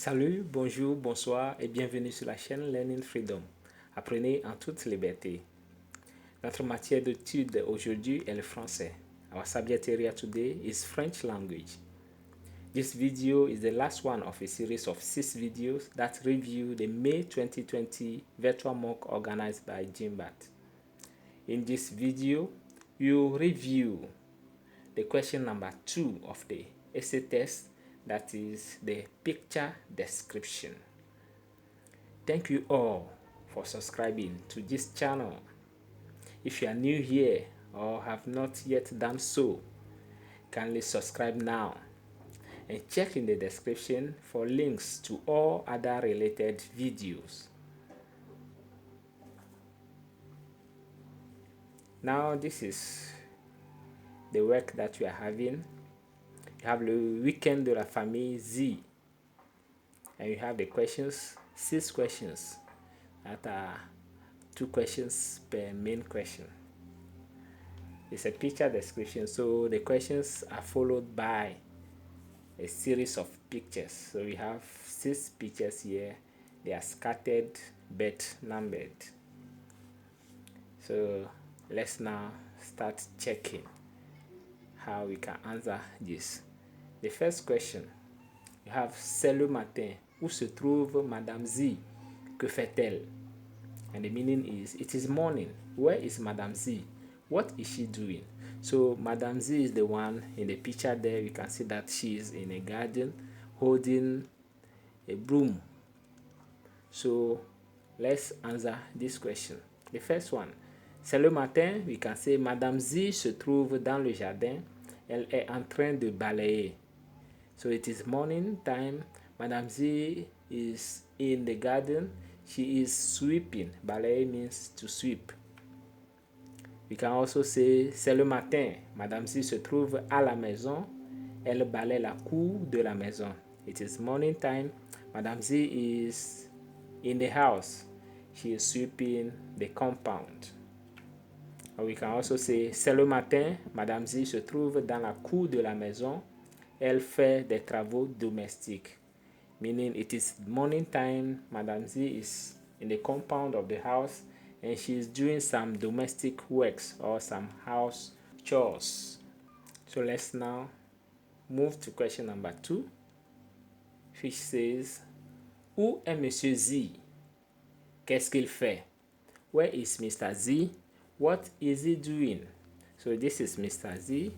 Salut, bonjour, bonsoir et bienvenue sur la chaîne Learning Freedom. Apprenez en toute liberté. Notre matière d'étude aujourd'hui est le français. Our subject area today is French language. This video is the last one of a series of 6 videos that review the May 2020 virtual mock organized by GBAT. In this video, you review the question number 2 of the essay test, that is the picture description. Thank you all for subscribing to this channel. If you are new here or have not yet done so, kindly subscribe now and check in the description for links to all other related videos. Now this is the work that we are having. You have le week-end de la famille Z, and you have the questions, 6 questions that are 2 questions per main question. It's a picture description, so the questions are followed by a series of pictures. So we have 6 pictures here. They are scattered but numbered. So let's now start checking how we can answer this. The first question, you have c'est le matin. Où se trouve Madame Z? Que fait-elle? And the meaning is it is morning. Where is Madame Z? What is she doing? So Madame Z is the one in the picture there. You can see that she is in a garden holding a broom. So let's answer this question. The first one, c'est le matin. We can say Madame Z se trouve dans le jardin. Elle est en train de balayer. So it is morning time. Madame Z is in the garden. She is sweeping. Balayer means to sweep. We can also say c'est le matin. Madame Z se trouve à la maison. Elle balaye la cour de la maison. It is morning time. Madame Z is in the house. She is sweeping the compound. Or we can also say c'est le matin. Madame Z se trouve dans la cour de la maison. Elle fait des travaux domestiques. Meaning it is morning time. Madame Z is in the compound of the house and she is doing some domestic works or some house chores. So let's now move to question number 2, which says, où est Monsieur Z? Qu'est-ce qu'il fait? Where is Mr. Z? What is he doing? So this is Mr. Z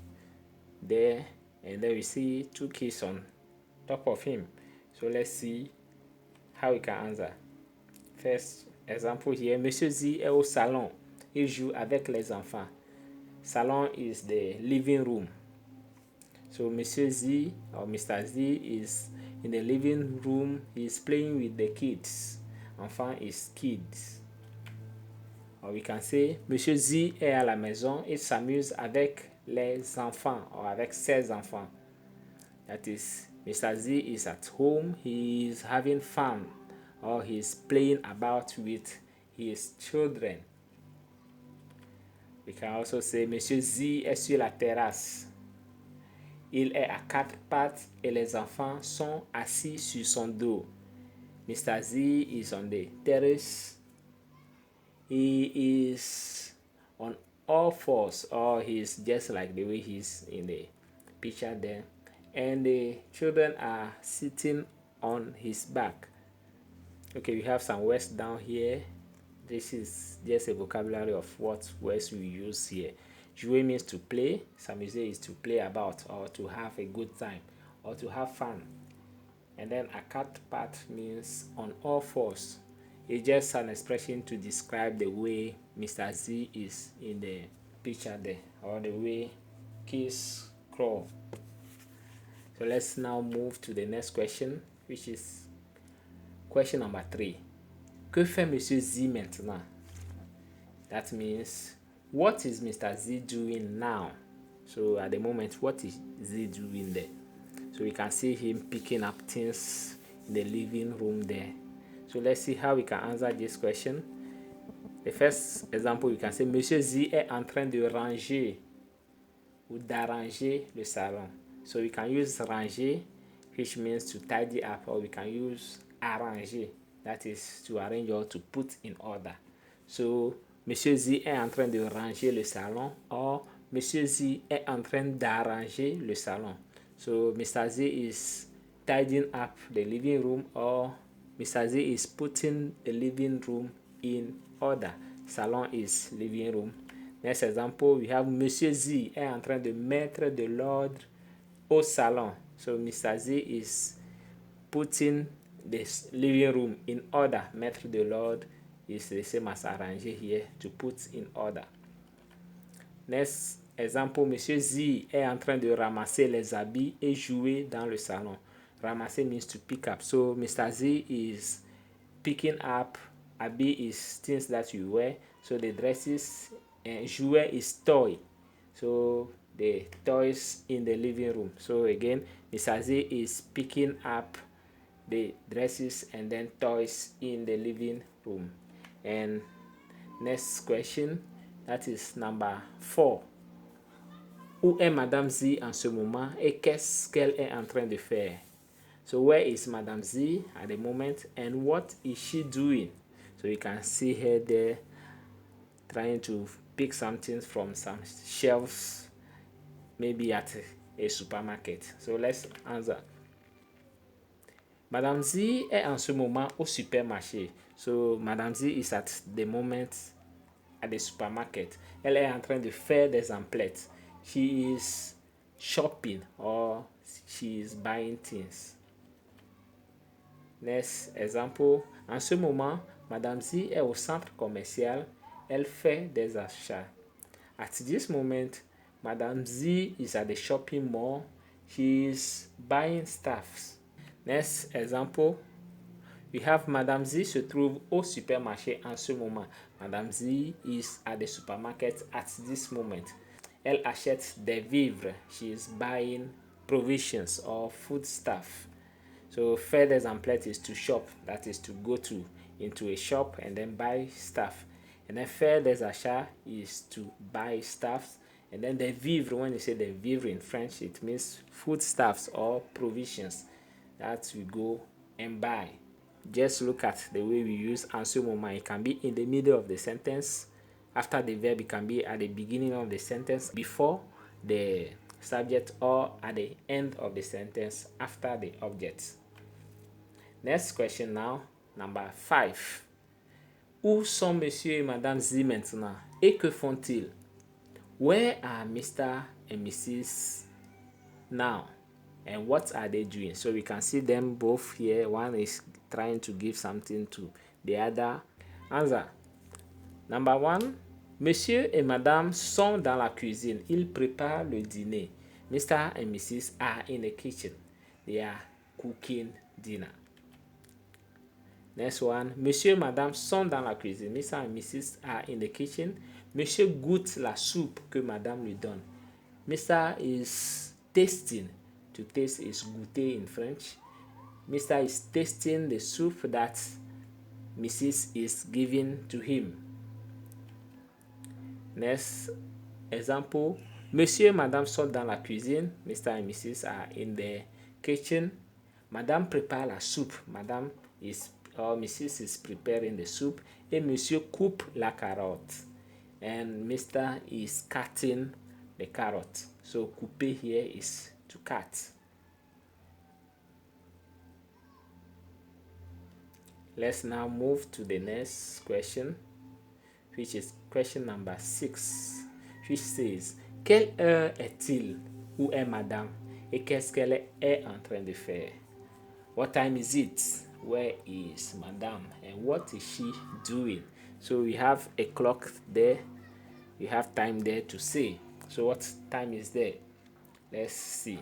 there, and then we see 2 keys on top of him. So let's see how we can answer. First example here, Monsieur Z est au salon. Il joue avec les enfants. Salon is the living room. So Monsieur Z or Mr. Z is in the living room. He is playing with the kids. Enfant is kids. Or we can say Monsieur Z est à la maison. Il s'amuse avec les enfants or avec ses enfants. That is, Mr. Z is at home. He is having fun or he is playing about with his children. We can also say Monsieur Z est sur la terrasse. Il est à 4 pattes et les enfants sont assis sur son dos. Mr. Z is on the terrace. He is on all fours, or he is just like the way he's in the picture there. And the children are sitting on his back. Okay, we have some words down here. This is just a vocabulary of what words we use here. Jouer means to play. S'amuser is to play about or to have a good time or to have fun. And then a cat pat means on all fours. It's just an expression to describe the way Mr. Z is in the picture there, or the way kids crawl. So let's now move to the next question, which is question number 3. Que fait Monsieur Z maintenant? That means, what is Mr. Z doing now? So at the moment, what is Z doing there? So we can see him picking up things in the living room there. So let's see how we can answer this question. The first example, we can say Monsieur Z est en train de ranger ou d'arranger le salon. So we can use ranger which means to tidy up, or we can use arranger, that is to arrange or to put in order. So Monsieur Z est en train de ranger le salon, or Monsieur Z est en train d'arranger le salon. So Mr. Z is tidying up the living room, or Mr. Z is putting the living room in order. Salon is living room. Next example, we have Monsieur Z est en train de mettre de l'ordre au salon. So Mr. Z is putting this living room in order. Mettre de l'ordre is the same as arranger here, to put in order. Next example, Monsieur Z est en train de ramasser les habits et jouer dans le salon. Ramasser means to pick up. So Mr. Z is picking up. Habit is things that you wear. So the dresses, and jouer is toy. So the toys in the living room. So again, Mr. Z is picking up the dresses and then toys in the living room. And next question, that is number 4. Où est Madame Z en ce moment et qu'est-ce qu'elle est en train de faire? So where is Madame Z at the moment and what is she doing? So you can see her there trying to pick something from some shelves, maybe at a supermarket. So let's answer. Madame Z est en ce moment au supermarché. So Madame Z is at the moment at the supermarket. Elle est en train de faire des emplettes. She is shopping, or she is buying things. Next example. En ce moment, Madame Z est au centre commercial. Elle fait des achats. At this moment, Madame Z is at the shopping mall. She is buying stuffs. Next example. We have Madame Z se trouve au supermarché en ce moment. Madame Z is at the supermarket at this moment. Elle achète des vivres. She is buying provisions or food stuff. So faire des emplettes is to shop. That is to go into a shop and then buy stuff. And then faire des achats is to buy stuff. And then des vivres, when you say des vivres in French, it means food stuffs or provisions that we go and buy. Just look at the way we use en ce moment. It can be in the middle of the sentence. After the verb, it can be at the beginning of the sentence, before the subject, or at the end of the sentence after the object. Next question now, number 5. Où sont Monsieur et Madame Z maintenant? Et que font-ils? Where are Mr. and Mrs. now? And what are they doing? So we can see them both here. One is trying to give something to the other. Answer. Number 1. Monsieur et Madame sont dans la cuisine. Ils préparent le dîner. Mr. and Mrs. are in the kitchen. They are cooking dinner. Next one. Monsieur et Madame sont dans la cuisine. Mr. and Mrs. are in the kitchen. Monsieur goûte la soupe que Madame lui donne. Mr. is tasting. To taste is goûter in French. Mr. is tasting the soup that Mrs. is giving to him. Next example. Monsieur et Madame sont dans la cuisine. Mr. and Mrs. are in the kitchen. Madame prépare la soupe. Madame is, or Mrs. is preparing the soup. Et Monsieur coupe la carotte. And Mr. is cutting the carrot. So couper here is to cut. Let's now move to the next question, which is question number 6, which says, quelle heure est-il? Où est Madame? Et qu'est-ce qu'elle est en train de faire? What time is it? Where is Madame? And what is she doing? So we have a clock there. We have time there to say. So what time is there? Let's see.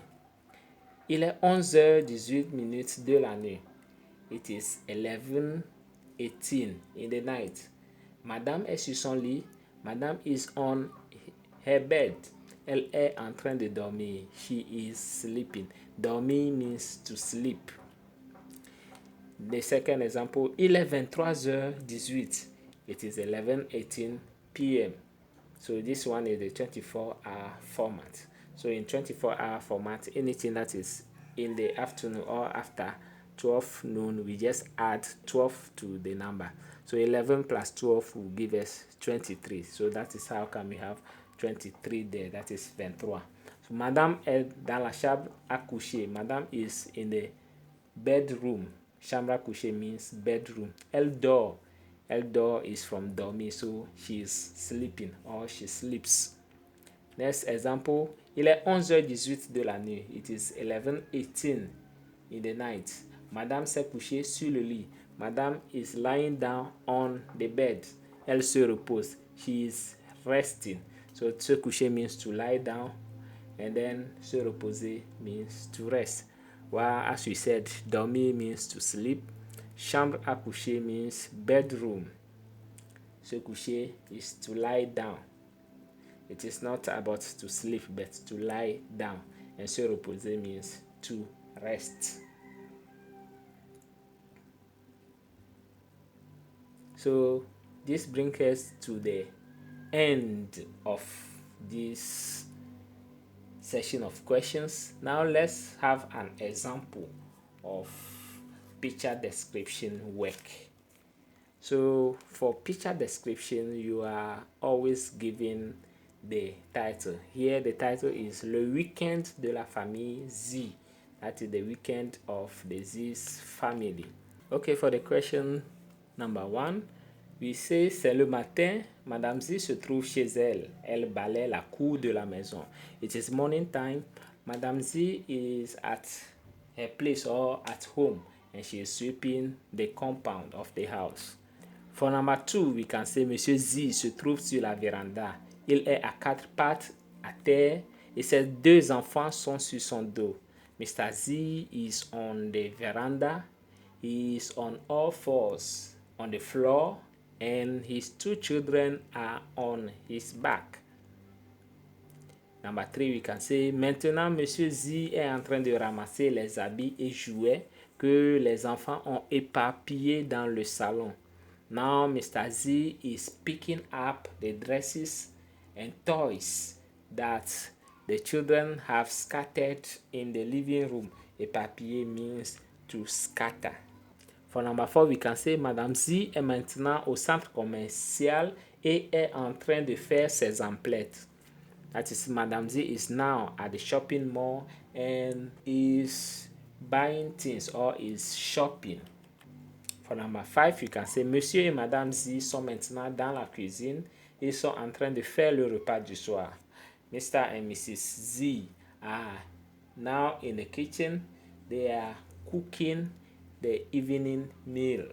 Il est 11h18 de la nuit. It is 11:18 in the night. Madame est sur son lit. Madame is on her bed. Elle est en train de dormir. She is sleeping. Dormir means to sleep. The second example, il est 23h18. It is 11:18 p.m. So this one is the 24-hour format. So in 24-hour format, anything that is in the afternoon or after 12 noon, we just add 12 to the number. So 11 plus 12 will give us 23. So that is how come we have 23 there. That is 23. So Madame est dans la chambre à coucher. Madame is in the bedroom. Chambre à coucher means bedroom. Elle dort. Elle dort is from dormir, so she is sleeping or she sleeps. Next example, il est 11h18 de la nuit. It is 11:18 in the night. Madame s'est couchée sur le lit. Madame is lying down on the bed. Elle se repose. She is resting. So se coucher means to lie down, and then se reposer means to rest. Well, as we said, dormir means to sleep. Chambre à coucher means bedroom. Se coucher is to lie down. It is not about to sleep, but to lie down. And se reposer means to rest. So this brings us to the end of this session of questions. Now let's have an example of picture description work. So for picture description, you are always given the title. Here the title is Le weekend de la famille Z. That is the weekend of the Z's family. Okay, for the question number 1, we say c'est le matin, Madame Z se trouve chez elle. Elle balaye la cour de la maison. It is morning time. Madame Z is at her place or at home, and she is sweeping the compound of the house. For number 2, we can say Monsieur Z se trouve sur la véranda. Il est à 4 pattes à terre et ses 2 enfants sont sur son dos. Mr. Z is on the veranda. He is on all fours on the floor, and his 2 children are on his back. Number 3, we can say maintenant Monsieur Z est en train de ramasser les habits et jouets que les enfants ont éparpillés dans le salon. Now Mr. Z is picking up the dresses and toys that the children have scattered in the living room. Éparpiller means to scatter. For number 4, we can say Madame Z est maintenant au centre commercial et est en train de faire ses emplettes. That is, Madame Z is now at the shopping mall and is buying things or is shopping. For number 5, you can say Monsieur et Madame Z sont maintenant dans la cuisine et sont en train de faire le repas du soir. Mr. and Mrs. Z are now in the kitchen. They are cooking the evening meal.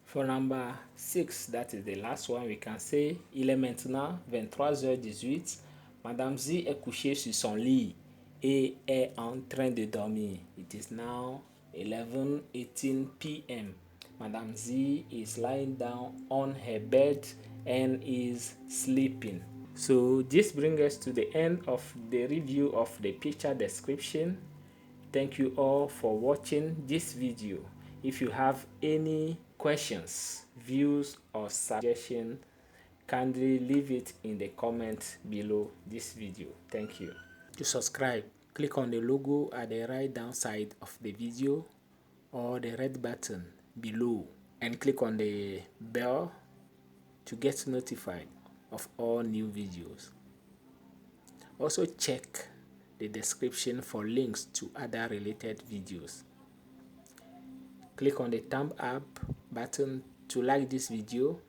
For number 6, that is the last one, we can say il est maintenant 23h18. Madame Z est couchée sur son lit et est en train de dormir. It is now 11:18 p.m. Madame Z is lying down on her bed and is sleeping. So this brings us to the end of the review of the picture description. Thank you all for watching this video. If you have any questions, views, or suggestions, kindly leave it in the comments below this video. Thank you. To subscribe, click on the logo at the right down side of the video or the red button below, and click on the bell to get notified of all new videos. Also check the description for links to other related videos. Click on the thumb up button to like this video,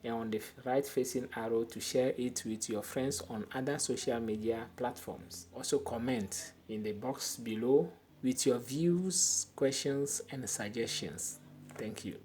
and on the right facing arrow to share it with your friends on other social media platforms. Also comment in the box below with your views, questions, and suggestions. Thank you.